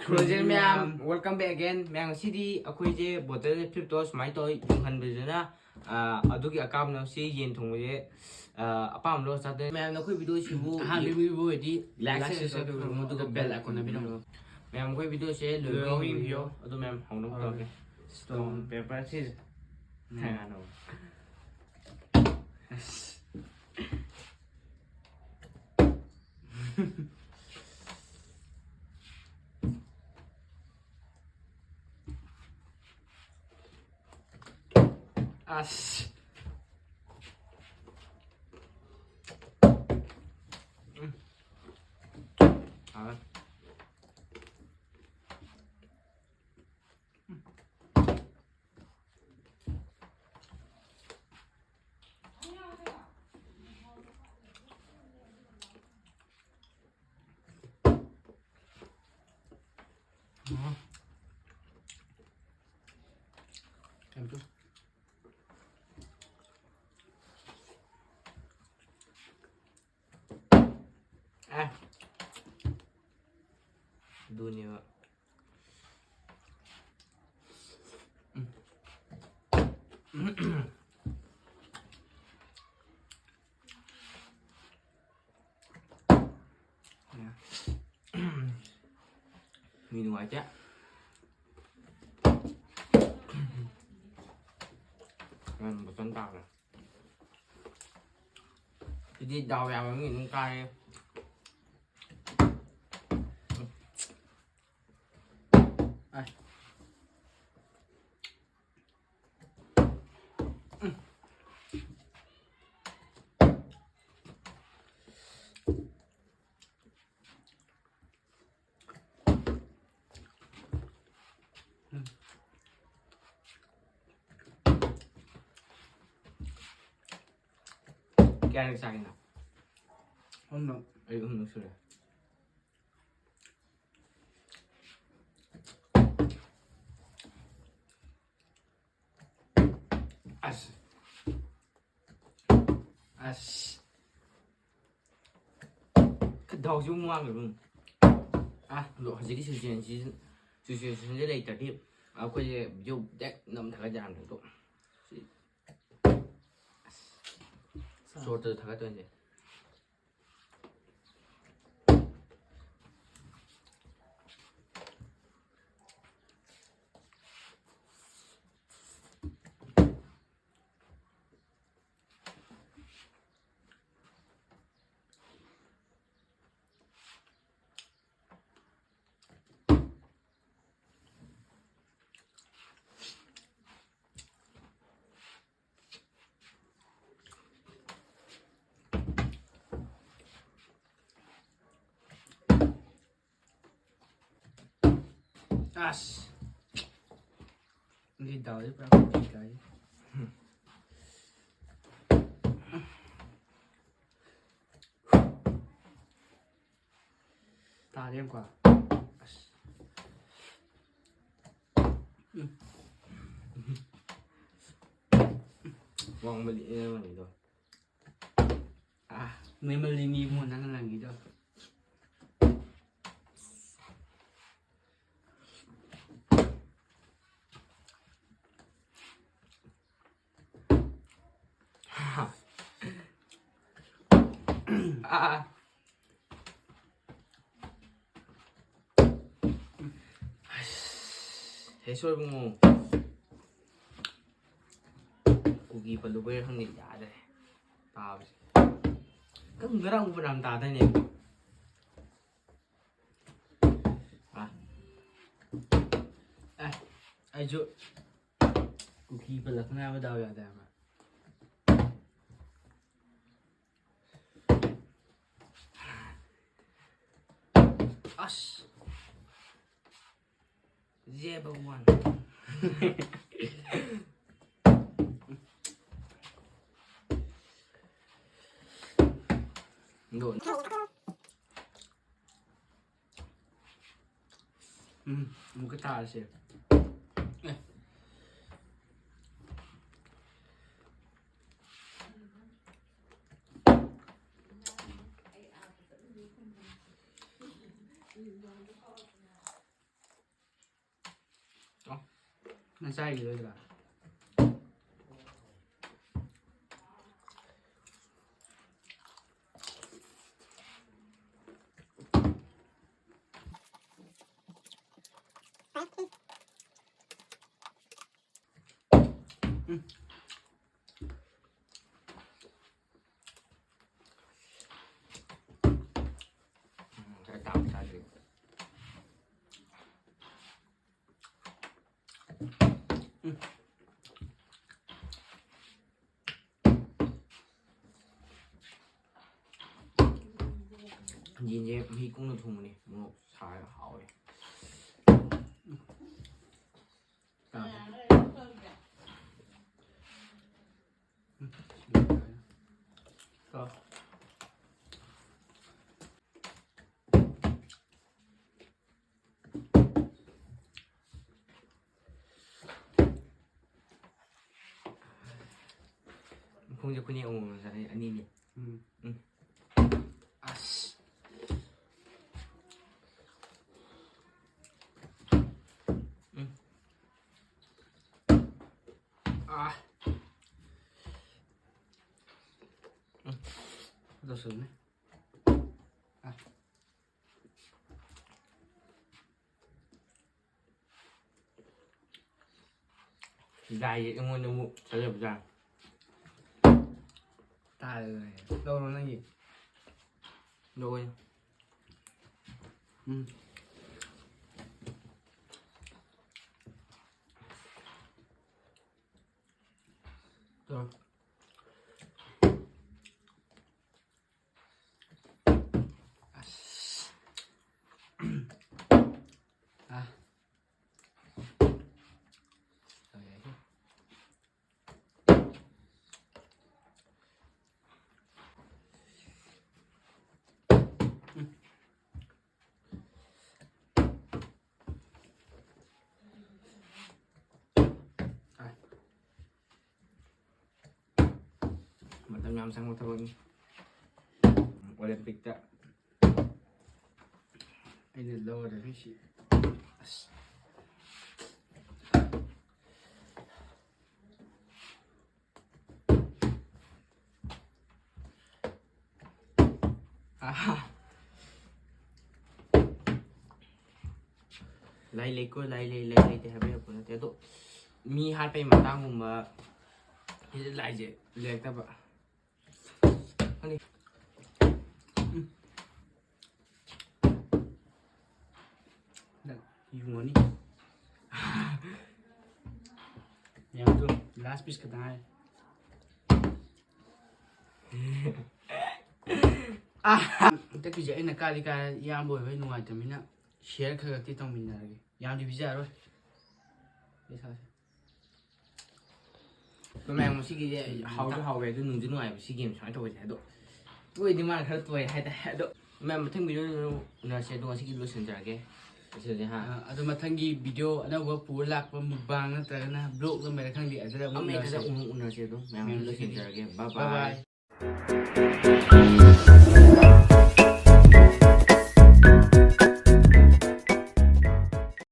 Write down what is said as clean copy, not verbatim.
Project ꯃꯌꯥꯝ welcome bag again ꯃꯌꯥꯝ ꯉꯁꯤꯗꯤ ꯑꯩꯈꯣꯏꯁꯦ ꯕꯣꯇꯜ ꯐ꯭ꯂꯤꯞꯇꯣ ꯁꯨꯃꯥꯏꯅ ꯇꯧ ꯌꯨꯡꯍꯟꯕꯁꯤꯅ ꯑꯗꯨꯒꯤ ꯑꯀꯥꯝꯅꯁꯤ ꯌꯦꯟ ꯊꯣꯡꯕꯁꯦ ꯑꯄꯥꯝꯕꯗꯣ ꯆꯥꯗꯣꯏ ꯃꯌꯥꯝꯅ ꯑꯩꯈꯣꯏ ꯚꯤꯗꯤꯑꯣꯁꯤꯕꯨ ꯑꯍꯥꯟꯕ ꯃꯤꯕꯨ ꯑꯣꯏꯗꯤ ꯂꯥꯏꯛ ꯁꯕꯁꯀ꯭ꯔꯥꯏꯕ ꯑꯗꯨꯒ ꯕꯦꯜ ꯑꯥꯏꯀꯣꯟ ꯅꯝꯕꯤꯔꯝꯃꯨ ꯃꯌꯥꯝ ꯑꯩꯈꯣꯏ ꯚꯤꯗꯤꯑꯣꯁꯦ ꯂꯣꯏꯕ ꯌꯦꯡꯕꯤꯌꯣ ꯑꯗꯨ ꯃꯌꯥꯝ ꯍꯧꯅꯕ ꯇꯧꯔꯒꯦ ꯁ꯭ꯇꯣꯟ ꯄꯦꯄꯔ ꯁꯤꯖ ꯑꯁ ꯑꯗꯨꯅꯦꯕ ꯃꯤ ꯅꯨꯡꯉꯥꯏꯇꯦ ꯕꯇꯟ ꯇꯥꯈ꯭ꯔꯦ ꯁꯤꯗꯤ ꯗꯥꯎ ꯌꯥꯕ ꯃꯤ ꯑꯗꯨꯝ ꯀꯥꯔꯦ Kaya sa akin na. Ano? Ay, sila. As. Kadawag yung mga gano'n. Hꯧꯖꯤꯛꯀꯤ ꯁꯤꯆꯨꯋꯦꯁꯟꯁꯦ ꯂꯩꯇ꯭ꯔꯗꯤ ꯑꯩꯈꯣꯏꯁꯦ ꯚꯤꯗꯤꯑꯣ ꯗꯦꯛ ꯊꯥꯒꯠ ꯌꯥꯔꯝꯗꯦ ꯑꯗꯣ ꯁꯣꯔꯠꯇ ꯊꯥꯒꯠꯇꯣꯏꯅꯦ Hindi daw, di parang kikay. Tali yan kwa. Huwag maliit naman ito. May malini mo na lang ito. 해설 뭐 고기 발로베 형님 야래 다 그럼 너랑 우리랑 다 다네 Ayo cookie balak na ba daw yata ma. Zebra one. Doon. Mukha taas eh. Nó sai rồi là Cái tao sai rồi. Nhìn như mi cũng được thùng này, một xài hỏi. Có Không cho cái này ra đây anh đi. Ash. À. Rau sừng này. À. Dài vậy em muốn đâu mụ, sao đẹp ra. Ta rồi. Đâu nó gì? Rồi. Rồi. À. Rồi đấy chứ. Mantap nyam sang motor ini. Olympic tak. Anh là lâu rồi cái chị. À. Lai ko lai te habe ko na te to. Mi har pe matang ma. Ini lai je lek ta ba. Ani. Dùng nó đi. Nhà tôi last piece cái này. À, tất cả những cái này yam boy với nuôi tụi mình á, share khởi cái tông mình này, yam đi bây rồi. Biết sao? Tụi mình một cái hậu về tôi nung dưới ngoài một cái game sáng tôi sẽ độ. Tôi đi mà khởi tôi hay độ. Mẹ một thằng video nó sẽ đúng cái lúc sinh ra cái. Ada matangi video ada gua pulak pemubang na talaga na blog na meron kang di ada Ang may kada unang-una siya doon. May mga lusin siya. Bye-bye. Bye bye.